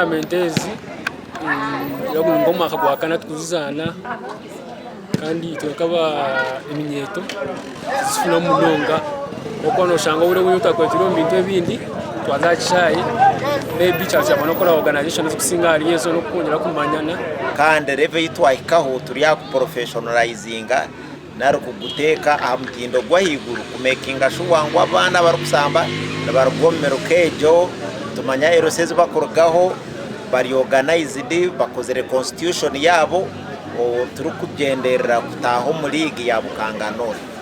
Mentezi yagu ngoma kagwakana tukuzana kandi tukaba iminyeto zifuna munonga okono shanga ure wiruta kwa tiro mbintu ebindi twazachaye maybe chacha manokora organization kusinga ari yeso no kongera kumanyana kandi reve yitwaikaho turi ya professionalizinga naro kuguteka amtindo gwa higuru kumekinga shuwangwa abana barukusamba nabarugomero kejo tumanya eroseze bakorgaho bari organized bakozere constitution yabo turi kugendera kutaho muri ligi ya Bukangano.